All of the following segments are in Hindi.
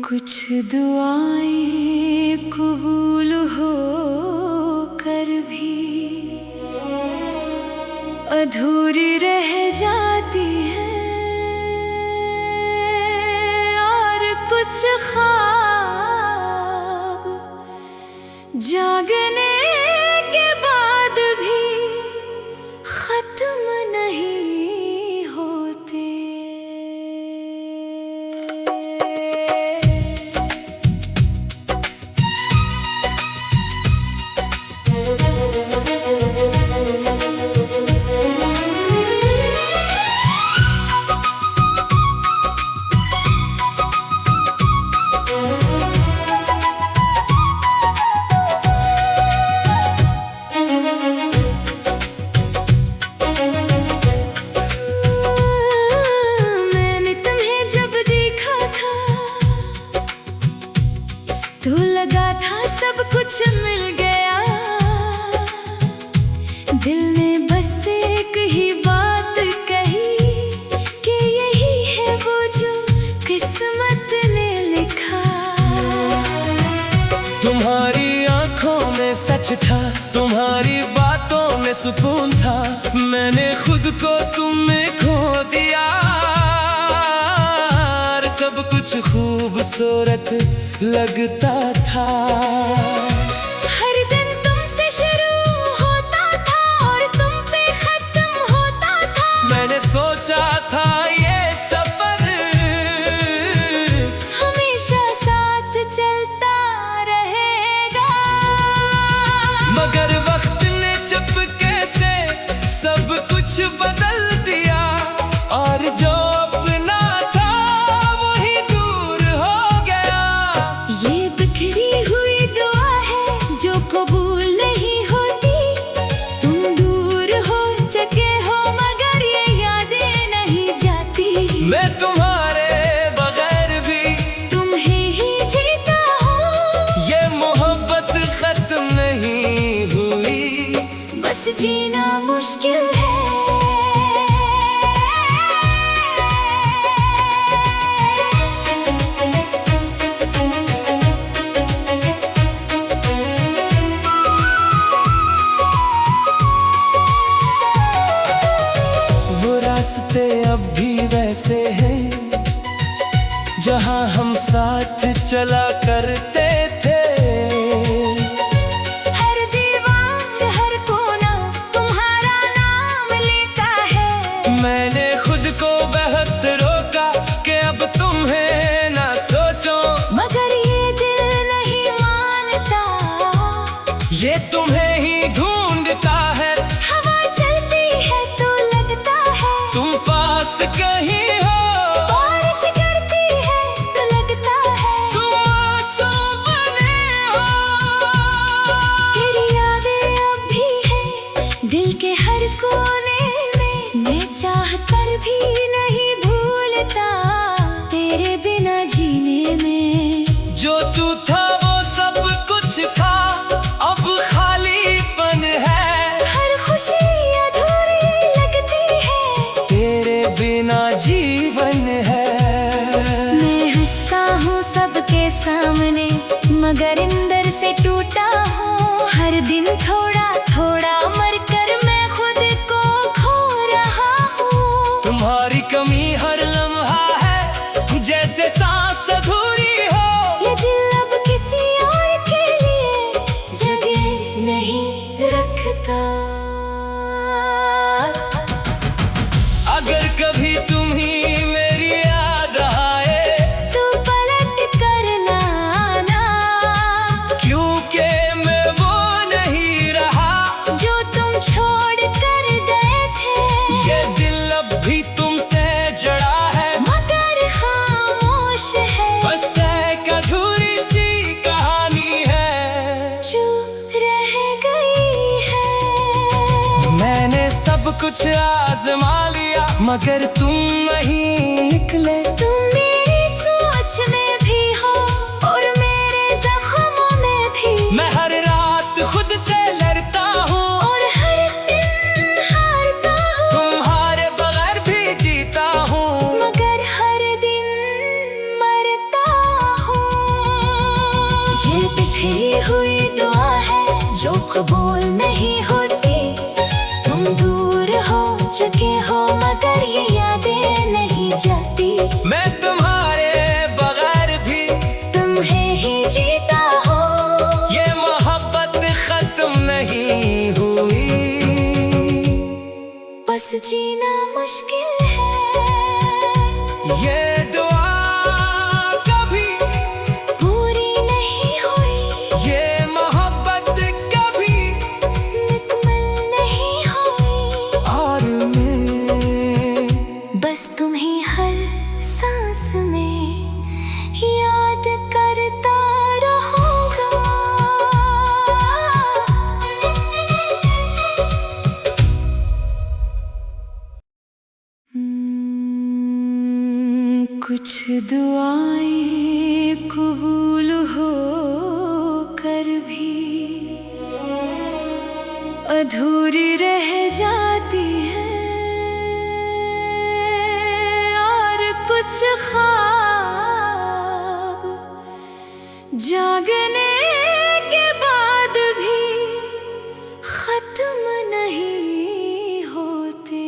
कुछ दुआएं कबूल हो कर भी अधूरी रह जाती हैं, और कुछ ख्वाब जागने के बाद भी खत्म नहीं होते। तो लगा था सब कुछ मिल गया, दिल ने बस एक ही बात कही कि यही है वो जो किस्मत ने लिखा। तुम्हारी आंखों में सच था, तुम्हारी बातों में सुकून था, मैंने खुद को तुम में खो दिया। सब कुछ खूबसूरत लगता था, हर दिन तुमसे शुरू होता था और तुम पे खत्म होता था। मैंने सोचा था ये सफर हमेशा साथ चलता रहेगा, मगर वक्त ने चुपके से सब कुछ बदल दिया, और जो कबूल नहीं होती। तुम दूर हो चुके हो मगर ये यादें नहीं जाती। मैं तुम्हारे बगैर भी तुम्हें ही जीता हूँ, ये मोहब्बत खत्म नहीं हुई, बस जीना मुश्किल है। रास्ते अब भी वैसे हैं जहां हम साथ चला करते थे। हर दीवार हर कोना तुम्हारा नाम लेता है। मैंने खुद को बहुत रोका कि अब तुम्हें ना सोचो, मगर ये दिल नहीं मानता, ये तुम्हें ही ढूंढता है। हवा चलती है तो लगता है तुम पास कहीं हो, बारिश करती है तो लगता है तुम आंसू बने हो। तेरी यादें अब भी हैं दिल के हर कोने में, मैं चाह कर भी नहीं भूलता तेरे बिना जीने में। जो तू था वो सब कुछ था, अब खालीपन है। हर खुशी अधूरी लगती है, तेरे बिना जीवन है। मैं हंसता हूँ सबके सामने मगर अंदर से टूटा हूँ। हर दिन थोड़ा थोड़ा मर कर मैं खुद को खो रहा हूँ। तुम्हारी कमी हर लम्हा है जैसे सांस अधूरी हो। ये दिल अब किसी और के लिए जगह नहीं रखता। अगर कभी तुम ही मेरी याद आए तो पलट कर ना आना, क्योंकि मैं वो नहीं रहा जो तुम छोड़ कर गए थे। ये दिल अब भी तुमसे जड़ा है, मगर खामोश है, बस एक अधूरी सी कहानी है जो रह गई है। मैंने सब कुछ आजमा लिया मगर तुम नहीं निकले। तुम मेरी सोच में भी हो और मेरे जख्मों में भी। मैं हर रात खुद से लड़ता हूँ और हर दिन हारता हूँ, तुम्हारे बगैर भी जीता हूँ, मगर हर दिन मरता हूँ। जाती। मैं तुम्हारे बगैर भी तुम्हें ही जीता हो, ये मोहब्बत खत्म नहीं हुई। बस जीना मुश्किल है, ये दुआ कभी पूरी नहीं हुई, ये मोहब्बत कभी मुकम्मल नहीं हुई। और मैं बस तुम्हें हर सांस में याद करता रहूंगा। कुछ दुआएं कबूल हो कर भी अधूरी रह जाती हैं, और कुछ ख्वाब जागने के बाद भी खत्म नहीं होते।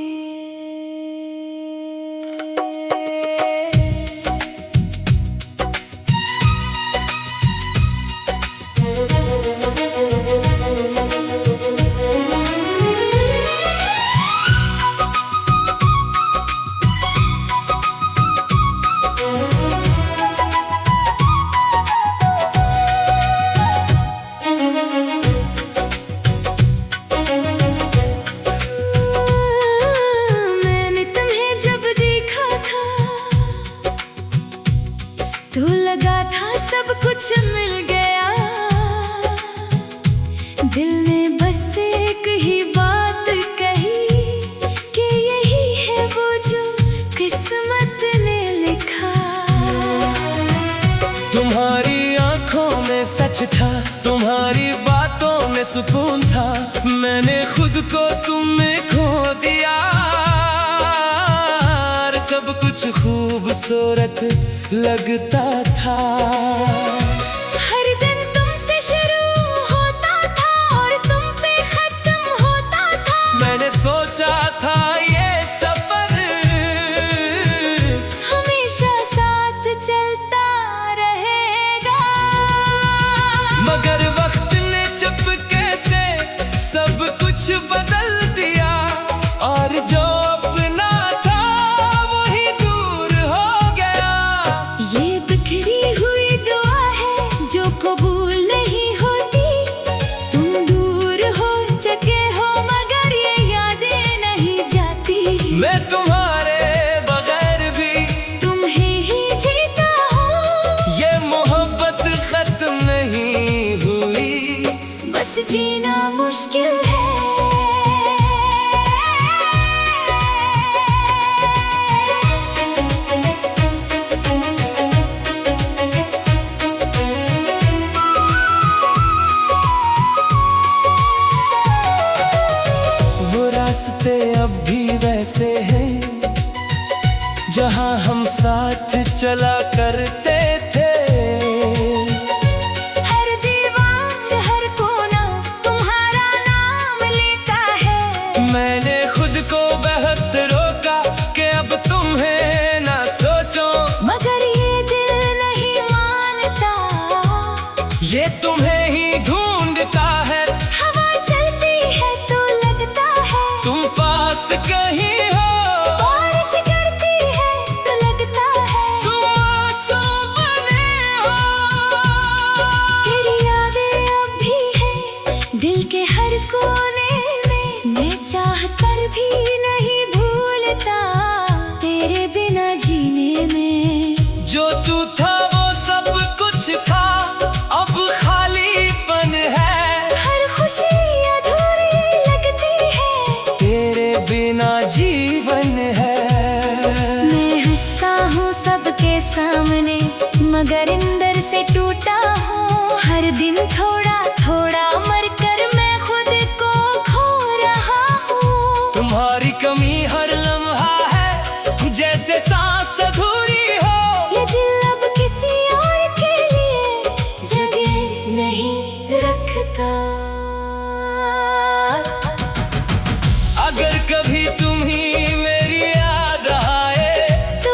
मैंने तुम्हें जब देखा था तो लगा था सब कुछ मिल गया। दिल ने बस एक ही बात कही कि यही है वो जो किस्मत ने लिखा। तुम्हारी आंखों में सच था, तुम्हारी बातों में सुकून था। मैंने खुद को तुम में खो दिया, और सब कुछ खूबसूरत लगता था। हर दिन तुमसे शुरू होता था और तुम पे खत्म होता था। मैंने सोचा था ये सफर हमेशा साथ चलता रहेगा, मगर वक्त ने चुपके से सब कुछ बदल दिया। और जो अपना था वही दूर हो गया। ये बिखरी हुई दुआ है जो कबूल नहीं होती। तुम दूर हो चुके हो मगर ये यादें नहीं जाती। मैं तुम्हारे बगैर भी तुम्हें ही जीता हूँ, ये मोहब्बत खत्म नहीं हुई। बस जीना मुश्किल है। वो रास्ते अब भी वैसे हैं जहाँ हम साथ चला करते थे। हर दीवार हर कोना तुम्हारा नाम लेता है। मैंने खुद को बहुत रोका कि अब तुम्हें ना सोचो, मगर ये दिल नहीं मानता, ये तुम्हें ही ढूंढता है। हवा चलती है तो लगता है तुम पास कहीं हो, बारिश करती है तो लगता है तुम आंसू बने हो। तेरी यादें अब भी हैं दिल के हर कोने में। मैं चाह कर भी नहीं भूलता तेरे बिना जीने में। जो तू था वो सब कुछ था, अब खालीपन है। हर खुशी अधूरी लगती है तेरे बिना जीवन है। मैं हंसता हूँ सबके सामने मगर अंदर से टूटा हूँ। हर दिन थोड़ा थोड़ा मर कर मैं खुद को खो रहा हूँ। तुम्हारी कमी हर लम्हा है जैसे सांस अधूरी हो। ये दिल अब किसी और के लिए जगह नहीं रखता। अगर कभी तुम ही मेरी याद आए तो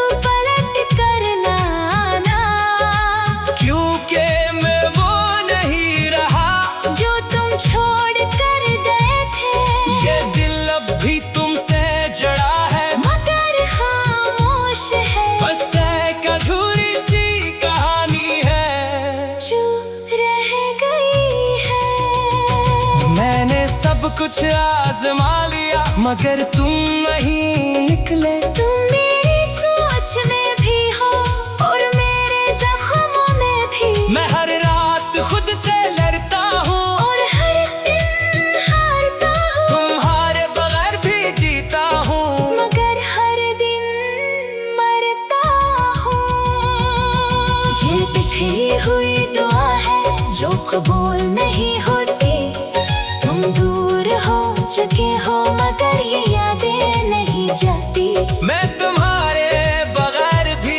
कुछ आजमा लिया, मगर तुम नहीं निकले। तुम मेरी सोच में भी हो और मेरे जख्मों में भी। मैं हर रात खुद से लड़ता हूँ और हर दिन हारता हूँ। तुम्हारे बगैर भी जीता हूँ, मगर हर दिन मरता हूँ। ये बिखरी हुई दुआ है जो कबूल नहीं होती। तुम दूर हो चुके हो मगर ये यादें नहीं जाती। मैं तुम्हारे बगैर भी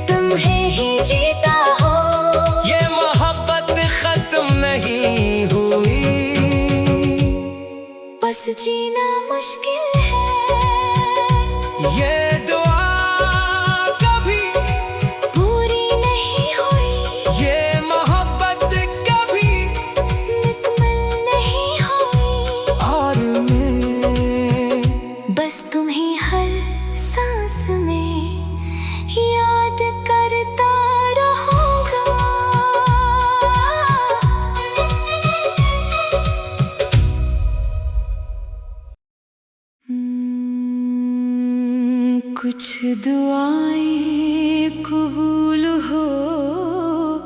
तुम्हें ही जीता हो। ये मोहब्बत खत्म नहीं हुई। बस जीना मुश्किल है, ये दुआ कभी पूरी नहीं हुई। ये मोहब्बत कभी मुकम्मल नहीं हुई। और मैं बस तुम्हें हर सांस में याद करता रहूंगा। कुछ दुआएं कबूल हो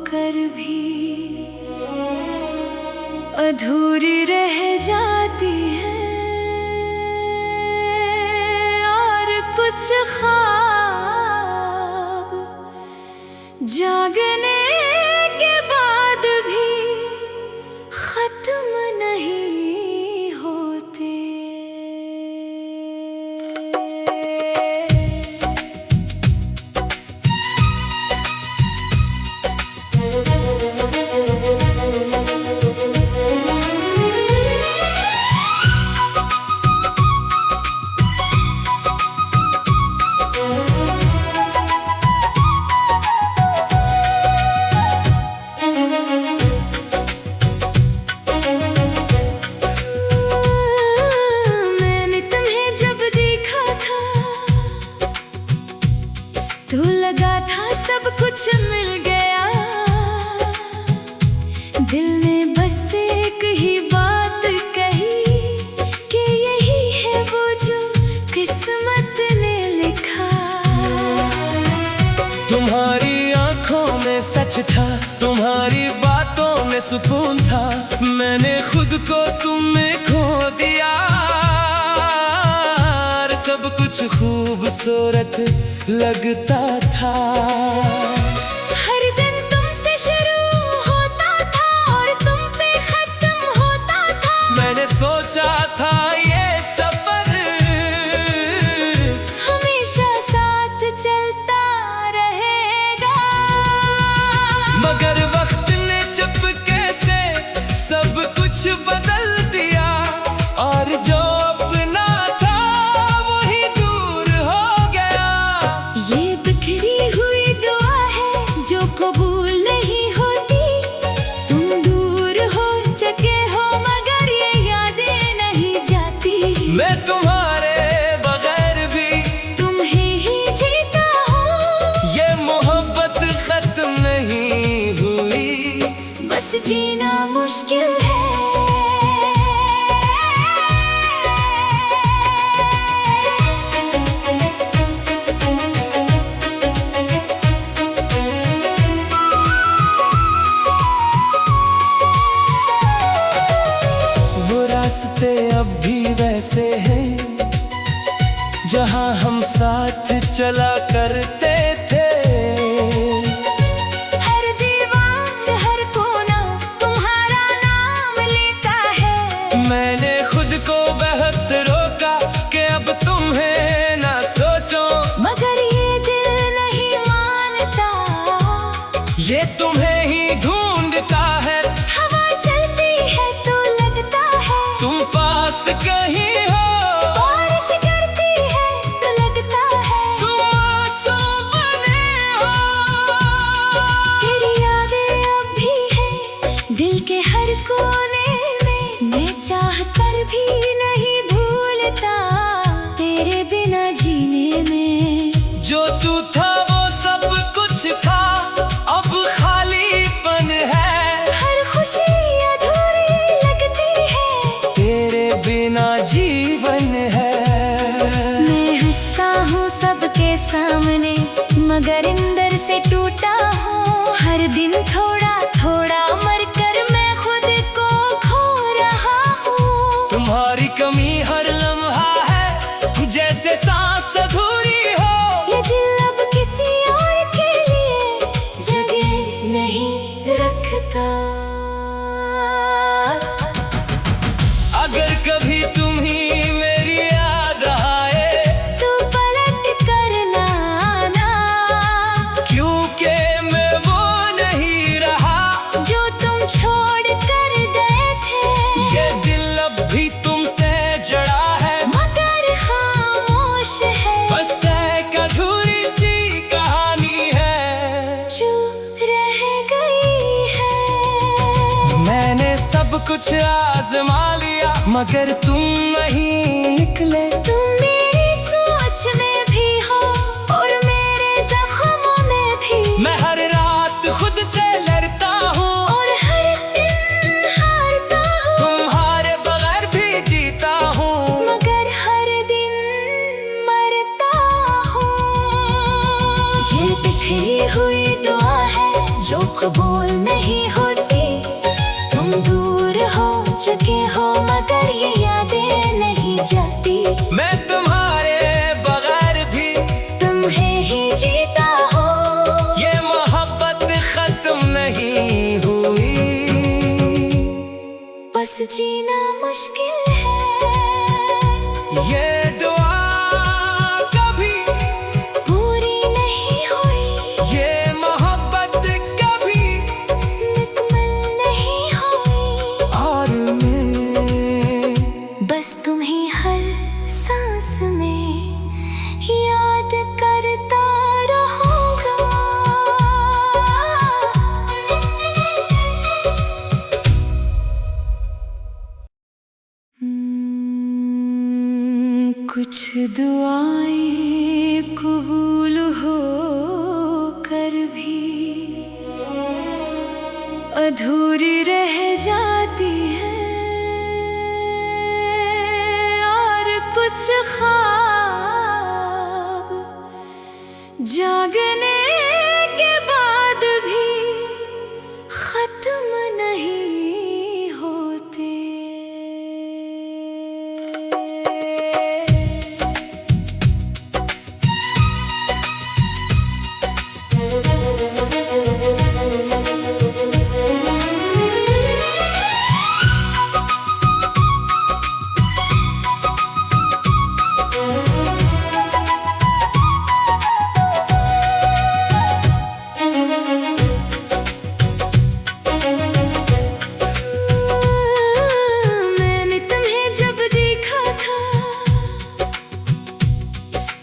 कर भी अधूरी रह जाती हैं, और कुछ ख्वाब जागने के बाद भी खत्म नहीं होते। मैंने तुम्हें जब देखा था तो लगा था सब कुछ मिल गया। दिल ने बस एक ही बात कही कि यही है वो जो किस्मत ने लिखा। तुम्हारी आंखों में सच था, तुम्हारी बातों में सुकून था। मैंने खुद को तुम में खो दिया, और सब कुछ खूबसूरत लगता था। हर दिन तुमसे शुरू होता था और तुम पे खत्म होता था। मैंने सोचा था ये सफर हमेशा साथ चलता रहेगा। मगर वक्त ने चुपके से सब कुछ बदल दिया, और जो अपना था वही दूर हो गया। ये बिखरी हुई दुआ है जो कबूल नहीं होती। तुम दूर हो चुके हो मगर ये यादें नहीं जाती। मैं तुम्हारे बगैर भी तुम्हें ही जीता हूँ। ये मोहब्बत खत्म नहीं हुई। बस जीना मुश्किल है। वो रास्ते अब भी वैसे हैं जहाँ हम साथ चला करते थे। हर दीवार हर कोना तुम्हारा नाम लेता है। मैंने खुद को बहुत रोका कि अब तुम्हें ना सोचो, मगर ये दिल नहीं मानता। ये तुम्हें ही ढूंढता है। हवा चलती है तो लगता है तुम पास कहीं हो, बारिश करती है तो लगता है तुम आंसू बने हो। तेरी यादें अब भी हैं दिल के हर कोने में। मैं चाह कर भी नहीं भूलता तेरे बिना जीने में। जो तू था वो सब कुछ था, अब खालीपन है। हर खुशी अधूरी लगती है तेरे बिना दिन थोड़ा थोड़ा मरकर मैं खुद को खो रहा हूँ। तुम्हारी कमी हर लम्हा है जैसे सांस अधूरी हो। ये दिल अब किसी और के लिए जगह नहीं रखता। अगर कभी तुम ही मेरी याद आए तो पलट कर ना आना, क्योंकि मैं वो नहीं रहा जो तुम छोड़ कर गए थे। ये दिल अब भी तुमसे जड़ा है मगर खामोश है, बस एक अधूरी सी कहानी है जो रह गई है। मैंने सब कुछ आजमा लिया मगर तुम नहीं निकले। तुम मेरी सोच में भी हो और मेरे जख्मों में भी। मैं हर रात खुद से लड़ता हूँ और हर दिन हारता हूँ। तुम्हारे बगैर भी जीता हूँ मगर हर दिन मरता हूँ। ये बिखरी हुई दुआ है जो कबूल नहीं होती। तुम दूर हो चुके हो मगर ये यादें नहीं जाती। मैं तुम्हारे बगैर भी तुम्हें ही जीता हो। ये मोहब्बत खत्म नहीं हुई। बस जीना मुश्किल है, ये दुआ कभी पूरी नहीं हुई। ये मोहब्बत कभी मुकम्मल नहीं हुई। और मैं बस तुम्हें हर सांस में याद करता रहूंगा। कुछ दुआएं कबूल हो कर भी अधूरी रह जाती हैं, और कुछ ख्वाब जागने के बाद भी खत्म नहीं होते। मैंने तुम्हें जब देखा था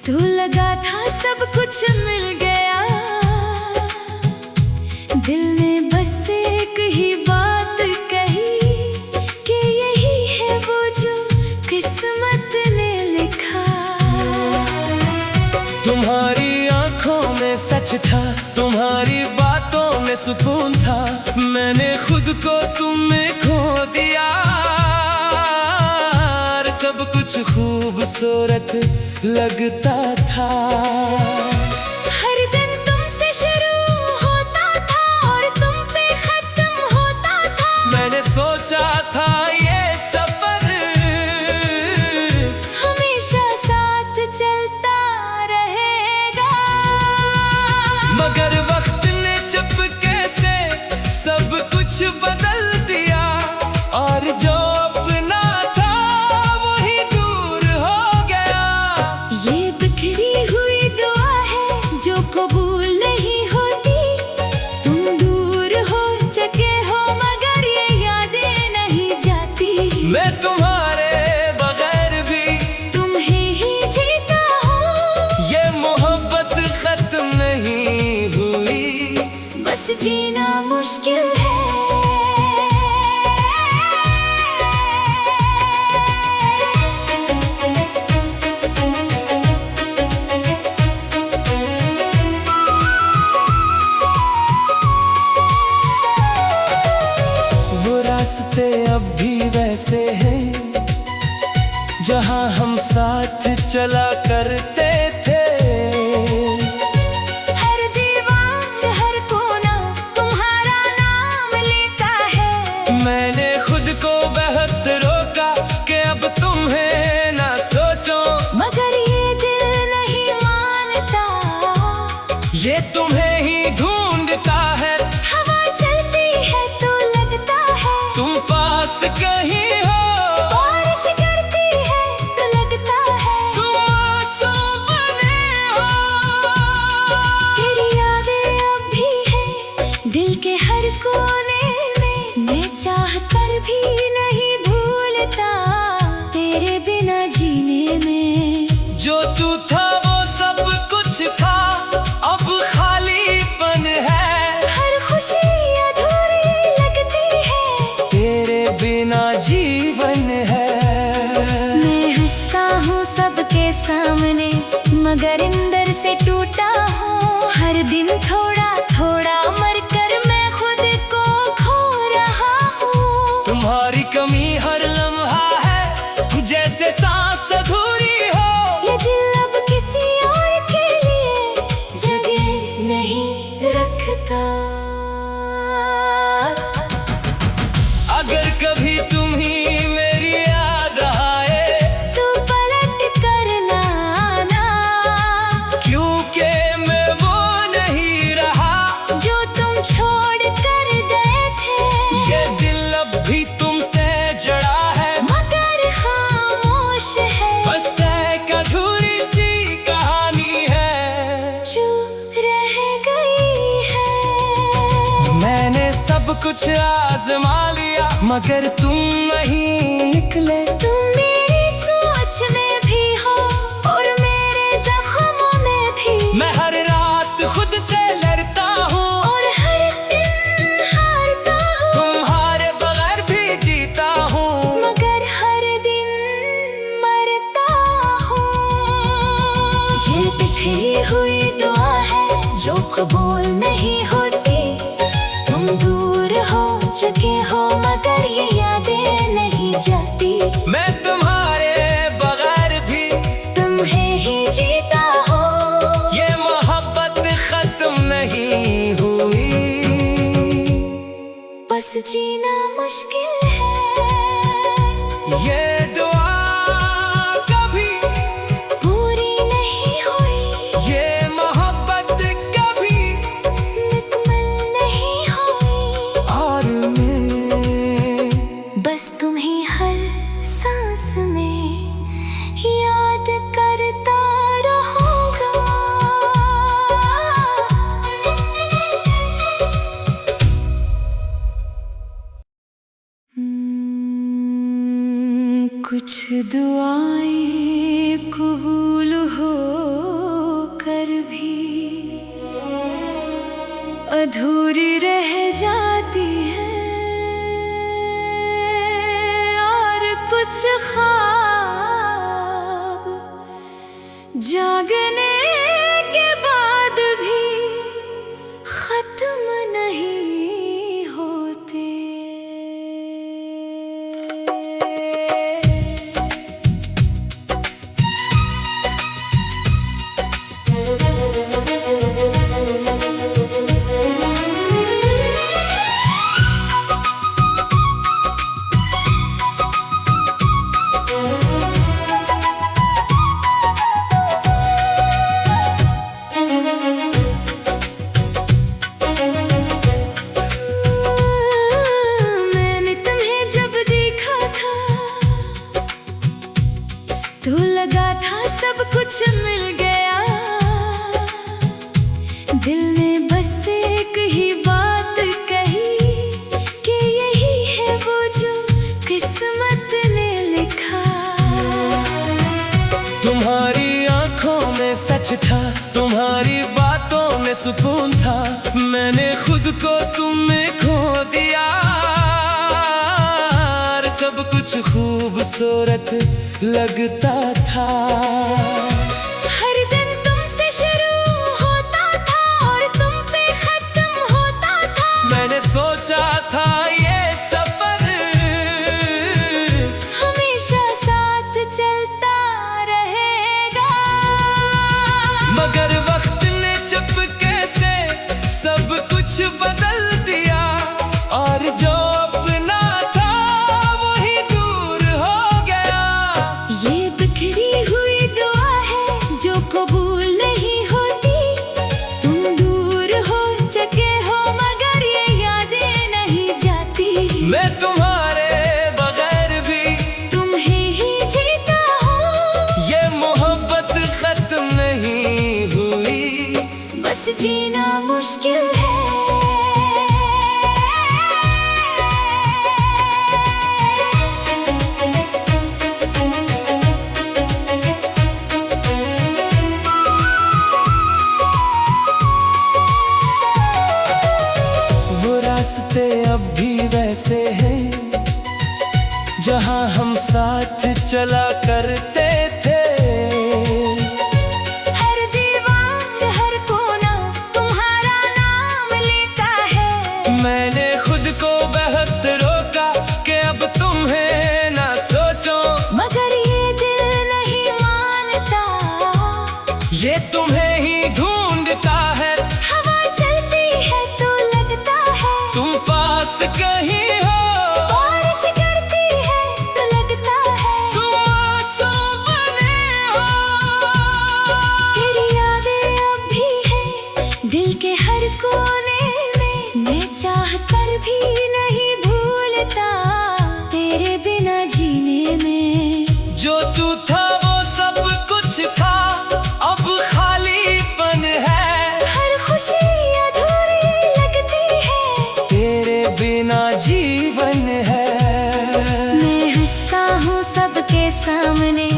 तो लगा था सब कुछ मिल गया। दिल ने बस एक ही बात कही कि यही है वो जो किस्मत ने लिखा। तुम्हारी आंखों में सच था, तुम्हारी बातों में सुकून था। मैंने खुद को तुम में खो दिया। और सब कुछ खूबसूरत लगता था। हर दिन तुमसे शुरू होता था और तुम पे खत्म होता था। मैंने सोचा था ये सफर हमेशा साथ चलता रहेगा। मगर वक्त ने चुपके से सब कुछ बदल दिया। और जो अपना था वही दूर हो गया। ये बिखरी हुई दुआ है जो कबूल नहीं होती। तुम दूर हो चुके हो मगर ये यादें नहीं जाती। मैं तुम्हारे बगैर भी तुम्हें ही जीता हूँ। ये मोहब्बत खत्म नहीं हुई। बस जीना मुश्किल है। वो रास्ते अब भी वैसे हैं जहाँ हम साथ चला करते थे। हर दीवार हर कोना तुम्हारा तुम्हें ही ढूंढता है। हवा चलती है तो लगता है तुम पास कहीं हो, बारिश करती है तो लगता है तुम आंसू बने हो। तेरी यादें अब भी हैं दिल के हर कोने में, मैं चाह कर भी नहीं भूलता तेरे बिना जीने में। जो तू था वो सब कुछ था, अब खालीपन है। हर खुशी अधूरी लगती है तेरे बिना जीवन है। मैं हंसता हूँ सबके सामने मगर अंदर से टूटा हूँ। हर दिन थोड़ा थोड़ा मर कर मैं खुद को खो रहा हूँ। तुम्हारी कमी हर लम्हा है जैसे सांस अधूरी हो। ये दिल अब किसी और के लिए जगह नहीं रखता। अगर कभी तुम ही मेरी याद आए तू पलट कर ना आना, क्योंकि मैं वो नहीं रहा जो तुम छोड़ कर गए थे। ये दिल अब भी तुमसे जड़ा है, मगर खामोश है बस एक अधूरी सी कहानी है जो रह गई है। मैंने सब कुछ आजमा लिया मगर तुम नहीं निकले। तुम मेरी सोच में भी हो और मेरे जख्मों में भी। मैं हर रात खुद से लड़ता हूँ और हर दिन हारता हूँ, तुम्हारे बगैर भी जीता हूँ। मगर हर दिन मरता हूँ। ये बिखरी हुई दुआ है जो कबूल नहीं होती। तुम दूर हो चुके हो मगर ये यादें नहीं जाती। मैं तुम्हारे बगैर भी तुम्हें ही जीता हो, ये मोहब्बत खत्म नहीं हुई। बस जीना मुश्किल है। ये दुआ कभी पूरी नहीं हुई, ये मोहब्बत कभी मुकम्मल नहीं हुई। और मैं बस तुम्हें हर सांस में याद करता रहूंगा। कुछ दुआएं कबूल हो कर भी अधूरी रह जाती हैं, और कुछ ख्वाब जागने के बाद भी खत्म नहीं होते। मैंने तुम्हें जब देखा था तो लगा था सब कुछ मिल गया। दिल ने बस एक ही बात कही कि यही है वो जो किस्मत ने लिखा। तुम्हारी आंखों में सच था, तुम्हारी बातों में सुकून था। मैंने खुद को तुम में खो दिया, और सब कुछ खूबसूरत लगता था। हर दिन तुमसे शुरू होता था और तुम पे खत्म होता था। मैंने सोचा था ये सफर हमेशा साथ चलता रहेगा, मगर वक्त ने चुपके से सब कुछ बदल दिया। और जो अपना था वही दूर हो गया। ये बिखरी हुई दुआ है जो कबूल नहीं होती। तुम दूर जीना मुश्किल है। वो रास्ते अब भी वैसे हैं जहाँ हम साथ चला करते थे। हर दीवार हर कोना तुम्हारा नाम लेता है। मैंने खुद को बहुत रोका कि अब तुम्हें ना सोचो, मगर ये दिल नहीं मानता, ये तुम्हें ही ढूंढता है। हवा चलती है तो लगता है तुम पास कहीं हो, बारिश करती है तो लगता है तुम आंसू बने हो। तेरी यादें अब भी हैं दिल के हर कोने में। मैं चाह कर भी नहीं भूलता तेरे बिना जीने में। जो तू था वो सब कुछ था, अब खालीपन है। हर खुशी अधूरी लगती है तेरे बिना जीवन है। मैं हंसता हूँ सबके सामने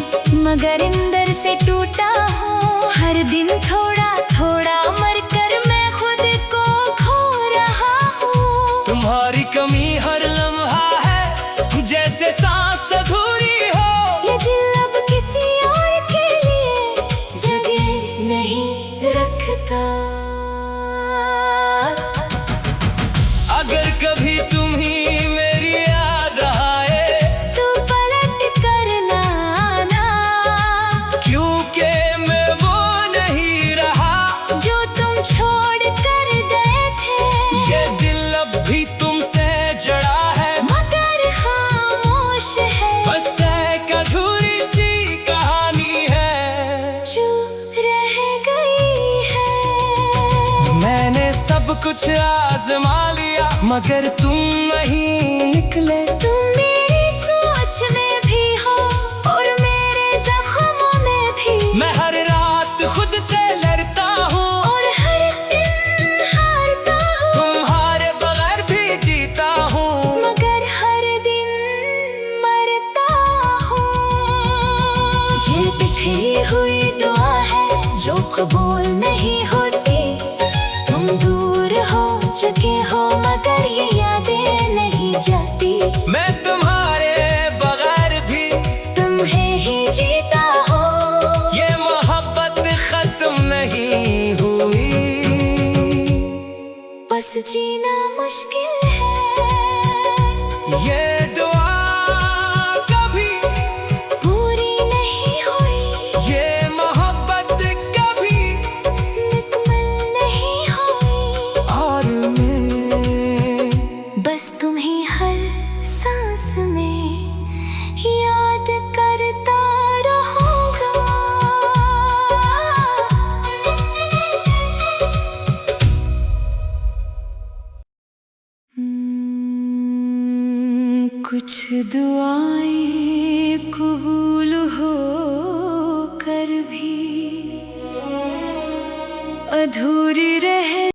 मगर अंदर से टूटा हूँ। हर दिन थोड़ा थोड़ा मर कर मैं खुद को खो रहा हूँ। तुम्हारी कमी हर लम्हा है जैसे सांस अधूरी हो। ये दिल अब किसी और के लिए जगह नहीं रखता। अगर कभी तुम ही मेरी याद आए तू पलट कर ना आना, क्योंकि मैं वो नहीं रहा जो तुम छोड़ कर गए थे। ये दिल अब भी तुमसे जड़ा है, मगर खामोश है बस एक अधूरी सी कहानी है जो रह गई है। मैंने सब कुछ आजमा लिया मगर तुम नहीं निकले। तुम मेरी सोच में भी हो और मेरे जख्मों में भी। मैं हर रात खुद से लड़ता हूँ और हर दिन हारता हूँ, तुम्हारे बगैर भी जीता हूँ। मगर हर दिन मरता हूँ। ये बिखरी हुई दुआ है जो कबूल नहीं होती। तुम दूर हो चुके हो मगर ये यादें नहीं जाती। मैं तुम्हारे बगैर भी तुम्हें ही जीता हो, ये मोहब्बत खत्म नहीं हुई। बस जीना मुश्किल है। ये दुआ कभी पूरी नहीं हुई, ये मोहब्बत कभी मुकम्मल नहीं हुई। और मैं बस तुम्हें हर सांस में याद करता रहूंगा। कुछ दुआएं कबूल हो कर भी अधूरी रह